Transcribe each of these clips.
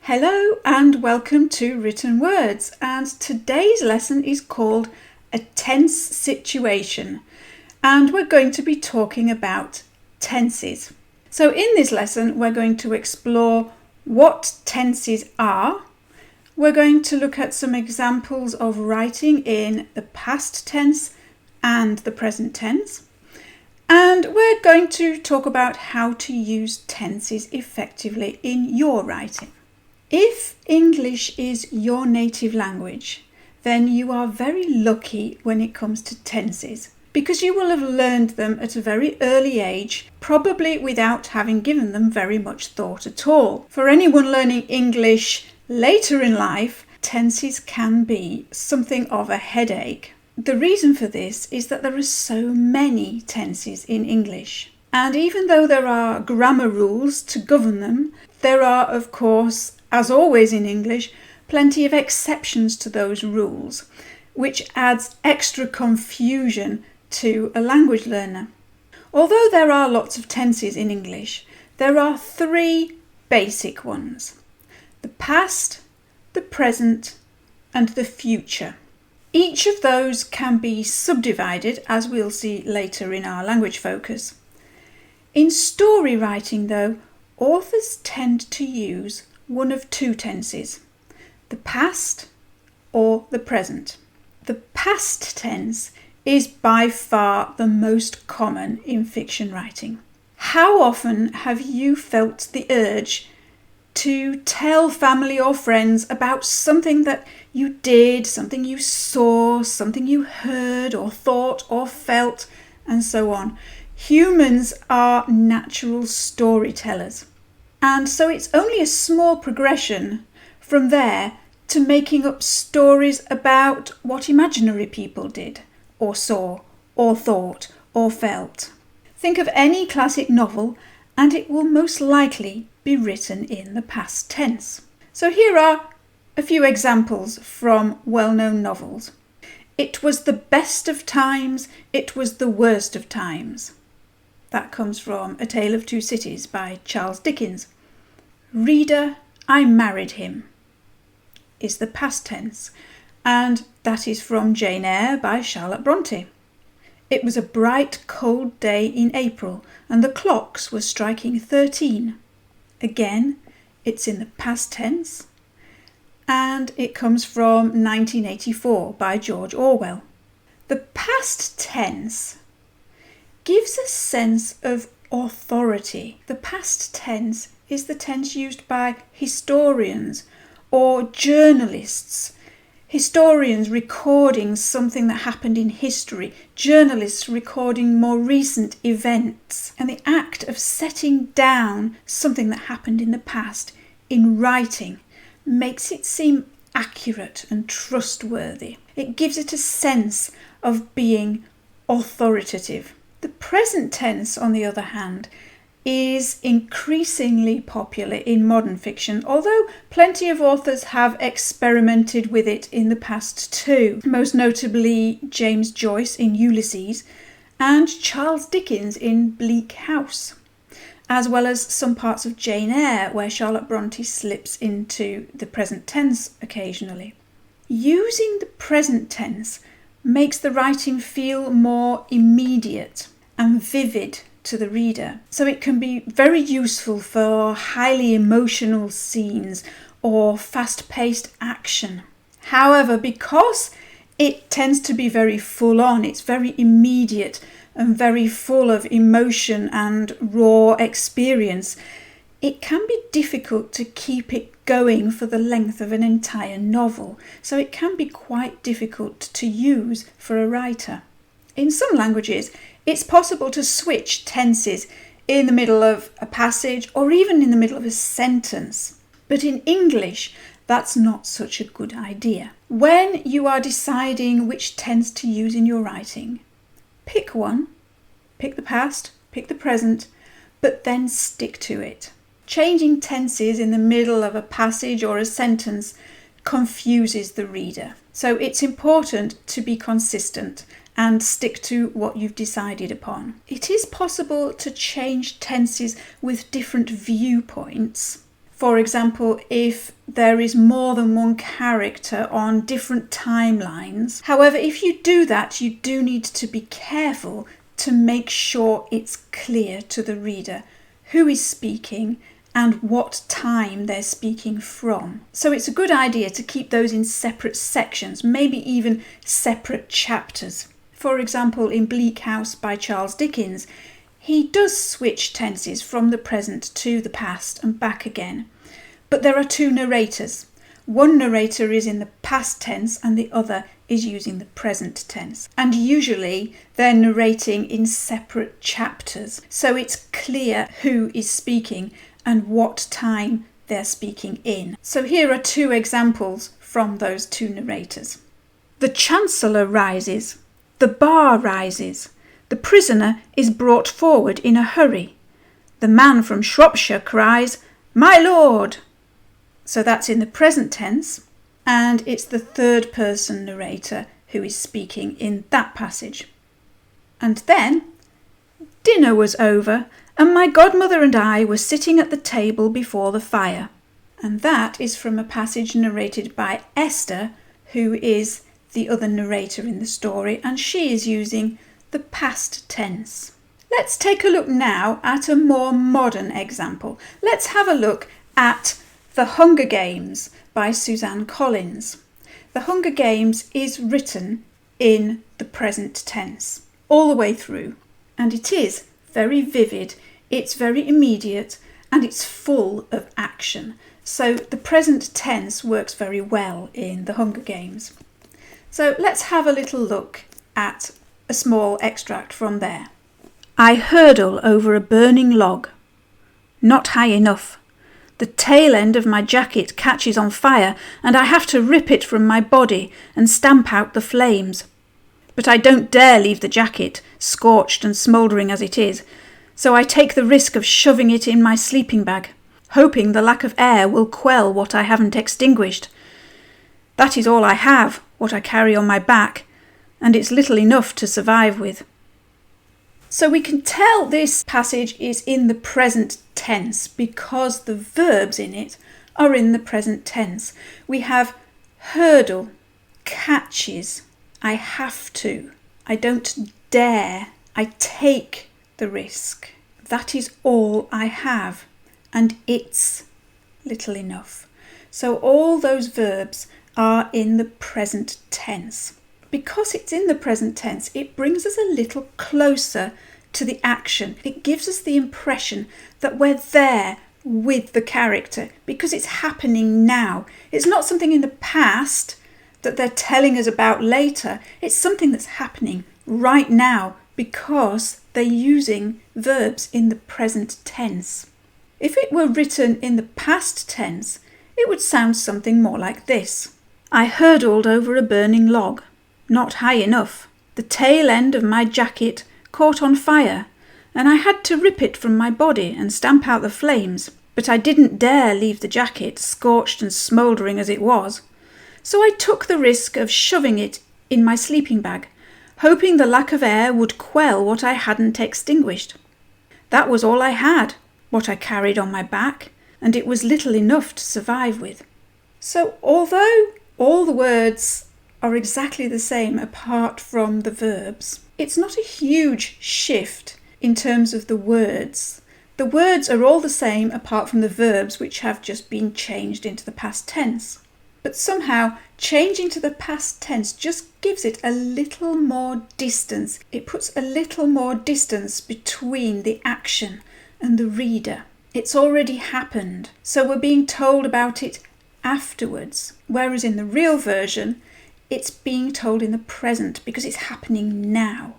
Hello and welcome to Written Words, and today's lesson is called A Tense Situation, and we're going to be talking about tenses. So in this lesson we're going to explore what tenses are. We're going to look at some examples of writing in the past tense and the present tense, and we're going to talk about how to use tenses effectively in your writing. If English is your native language, then you are very lucky when it comes to tenses, because you will have learned them at a very early age, probably without having given them very much thought at all. For anyone learning English later in life, tenses can be something of a headache. The reason for this is that there are so many tenses in English. And even though there are grammar rules to govern them, there are, of course, as always in English, plenty of exceptions to those rules, which adds extra confusion to a language learner. Although there are lots of tenses in English, there are three basic ones: the past, the present, and the future. Each of those can be subdivided, as we'll see later in our language focus. In story writing, though, authors tend to use one of two tenses: the past or the present. The past tense is by far the most common in fiction writing. How often have you felt the urge to tell family or friends about something that you did, something you saw, something you heard or thought or felt, and so on? Humans are natural storytellers. And so it's only a small progression from there to making up stories about what imaginary people did, or saw, or thought, or felt. Think of any classic novel and it will most likely be written in the past tense. So here are a few examples from well-known novels. It was the best of times, it was the worst of times. That comes from A Tale of Two Cities by Charles Dickens. Reader, I married him is the past tense, and that is from Jane Eyre by Charlotte Bronte. It was a bright, cold day in April, and the clocks were striking 13. Again, it's in the past tense, and it comes from 1984 by George Orwell. The past tense gives a sense of authority. The past tense is the tense used by historians or journalists. Historians recording something that happened in history, journalists recording more recent events. And the act of setting down something that happened in the past in writing makes it seem accurate and trustworthy. It gives it a sense of being authoritative. The present tense, on the other hand, is increasingly popular in modern fiction, although plenty of authors have experimented with it in the past too, most notably James Joyce in Ulysses and Charles Dickens in Bleak House, as well as some parts of Jane Eyre where Charlotte Bronte slips into the present tense occasionally. Using the present tense makes the writing feel more immediate and vivid to the reader, so it can be very useful for highly emotional scenes or fast-paced action. However, because it tends to be very full-on, it's very immediate and very full of emotion and raw experience, it can be difficult to keep it going for the length of an entire novel, so it can be quite difficult to use for a writer. In some languages, it's possible to switch tenses in the middle of a passage or even in the middle of a sentence. But in English, that's not such a good idea. When you are deciding which tense to use in your writing, pick one, pick the past, pick the present, but then stick to it. Changing tenses in the middle of a passage or a sentence confuses the reader. So it's important to be consistent and stick to what you've decided upon. It is possible to change tenses with different viewpoints. For example, if there is more than one character on different timelines. However, if you do that, you do need to be careful to make sure it's clear to the reader who is speaking and what time they're speaking from. So it's a good idea to keep those in separate sections, maybe even separate chapters. For example, in Bleak House by Charles Dickens, he does switch tenses from the present to the past and back again. But there are two narrators. One narrator is in the past tense and the other is using the present tense. And usually they're narrating in separate chapters, so it's clear who is speaking and what time they're speaking in. So here are two examples from those two narrators. The Chancellor rises. The bar rises. The prisoner is brought forward in a hurry. The man from Shropshire cries, "My lord!" So that's in the present tense, and it's the third person narrator who is speaking in that passage. And then, dinner was over, and my godmother and I were sitting at the table before the fire. And that is from a passage narrated by Esther, who is the other narrator in the story, and she is using the past tense. Let's take a look now at a more modern example. Let's have a look at The Hunger Games by Suzanne Collins. The Hunger Games is written in the present tense all the way through, and it is very vivid, it's very immediate, and it's full of action. So the present tense works very well in The Hunger Games. So let's have a little look at a small extract from there. I hurtle over a burning log. Not high enough. The tail end of my jacket catches on fire and I have to rip it from my body and stamp out the flames. But I don't dare leave the jacket, scorched and smouldering as it is, so I take the risk of shoving it in my sleeping bag, hoping the lack of air will quell what I haven't extinguished. That is all I have, what I carry on my back, and it's little enough to survive with. So we can tell this passage is in the present tense because the verbs in it are in the present tense. We have hurdle, catches, I have to, I don't dare, I take the risk. That is all I have, and it's little enough. So all those verbs are in the present tense. Because it's in the present tense, it brings us a little closer to the action. It gives us the impression that we're there with the character because it's happening now. It's not something in the past that they're telling us about later. It's something that's happening right now because they're using verbs in the present tense. If it were written in the past tense, it would sound something more like this. I hurdled over a burning log. Not high enough. The tail end of my jacket caught on fire, and I had to rip it from my body and stamp out the flames. But I didn't dare leave the jacket, scorched and smouldering as it was. So I took the risk of shoving it in my sleeping bag, hoping the lack of air would quell what I hadn't extinguished. That was all I had, what I carried on my back, and it was little enough to survive with. So although all the words are exactly the same apart from the verbs, it's not a huge shift in terms of the words. The words are all the same apart from the verbs, which have just been changed into the past tense. But somehow changing to the past tense just gives it a little more distance. It puts a little more distance between the action and the reader. It's already happened, so we're being told about it afterwards, whereas in the real version it's being told in the present because it's happening now.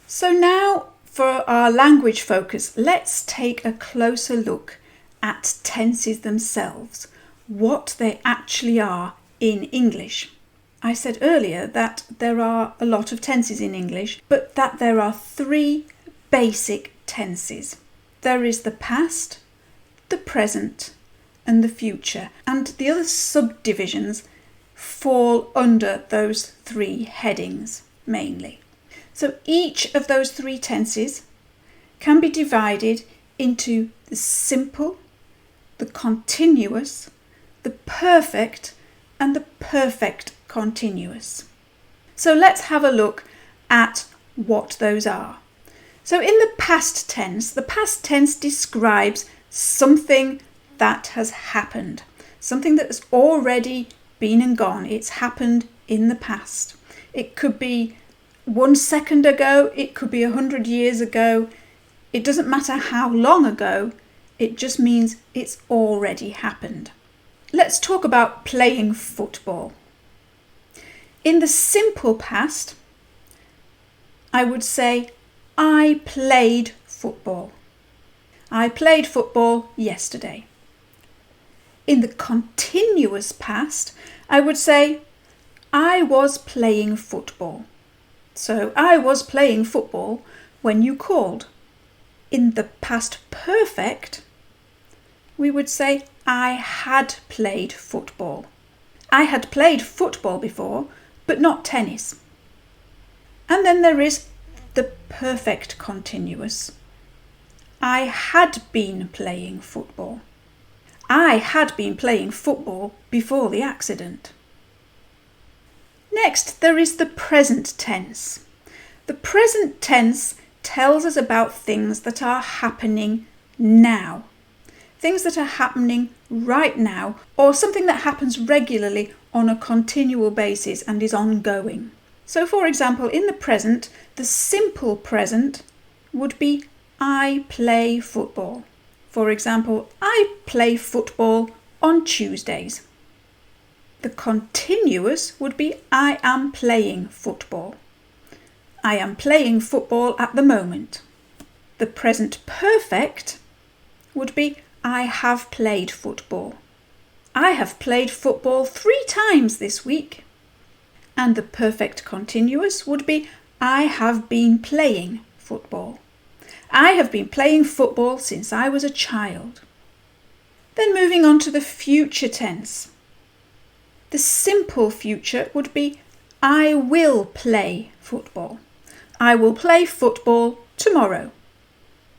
So now for our language focus, let's take a closer look at tenses themselves, what they actually are in English. I said earlier that there are a lot of tenses in English, but that there are three basic tenses. There is the past, the present, and the future, and the other subdivisions fall under those three headings mainly. So each of those three tenses can be divided into the simple, the the continuous, the perfect, and the perfect continuous. So let's have a look at what those are. So in the past tense describes something that has happened, something that has already been and gone. It's happened in the past. It could be 1 second ago, it could be 100 years ago. It doesn't matter how long ago, it just means it's already happened. Let's talk about playing football. In the simple past, I would say, I played football. I played football yesterday. In the continuous past, I would say, I was playing football. So I was playing football when you called. In the past perfect, we would say, I had played football. I had played football before, but not tennis. And then there is the perfect continuous. I had been playing football. I had been playing football before the accident. Next, there is the present tense. The present tense tells us about things that are happening now. Things that are happening right now, or something that happens regularly on a continual basis and is ongoing. So for example, in the present, the simple present would be I play football. For example, I play football on Tuesdays. The continuous would be I am playing football. I am playing football at the moment. The present perfect would be I have played football. I have played football 3 times this week. And the perfect continuous would be I have been playing football. I have been playing football since I was a child. Then moving on to the future tense. The simple future would be I will play football. I will play football tomorrow.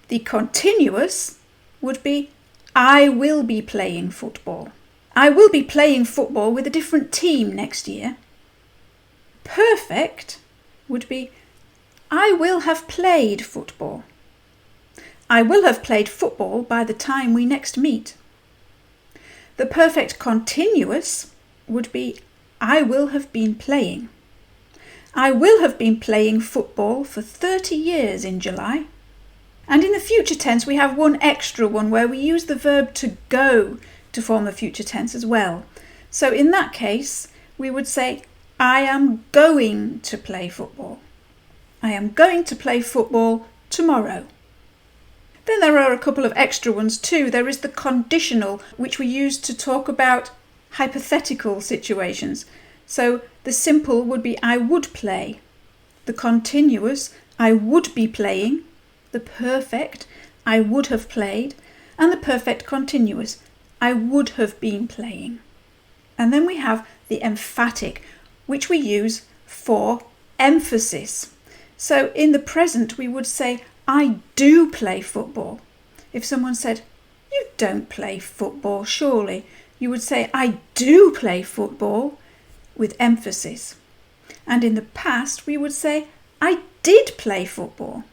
The continuous would be I will be playing football. I will be playing football with a different team next year. Perfect would be I will have played football. I will have played football by the time we next meet. The perfect continuous would be I will have been playing. I will have been playing football for 30 years in July. And in the future tense, we have one extra one where we use the verb to go to form the future tense as well. So in that case, we would say, I am going to play football. I am going to play football tomorrow. Then there are a couple of extra ones too. There is the conditional, which we use to talk about hypothetical situations. So the simple would be I would play. The continuous, I would be playing. The perfect, I would have played. And the perfect continuous, I would have been playing. And then we have the emphatic, which we use for emphasis. So in the present, we would say, I do play football. If someone said, you don't play football, surely, you would say, I do play football, with emphasis. And in the past, we would say, I did play football.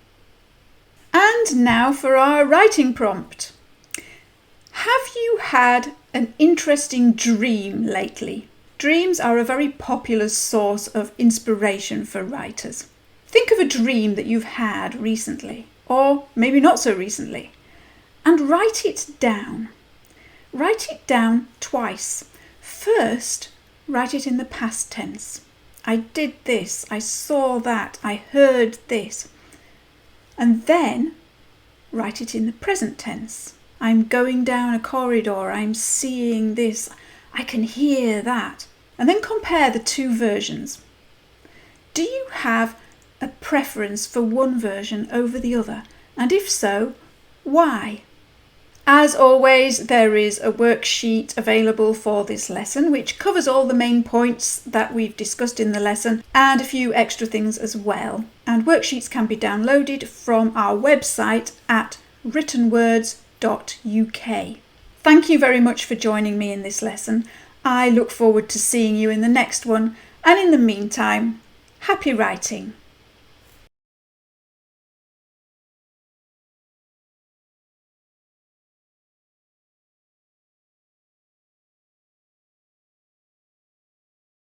And now for our writing prompt. Have you had an interesting dream lately? Dreams are a very popular source of inspiration for writers. Think of a dream that you've had recently, or maybe not so recently, and write it down. Write it down twice. First, write it in the past tense. I did this, I saw that, I heard this. And then write it in the present tense. I'm going down a corridor, I'm seeing this, I can hear that. And then compare the two versions. Do you have a preference for one version over the other? And if so, why? As always, there is a worksheet available for this lesson, which covers all the main points that we've discussed in the lesson and a few extra things as well. And worksheets can be downloaded from our website at writtenwords.uk. Thank you very much for joining me in this lesson. I look forward to seeing you in the next one, and in the meantime, happy writing.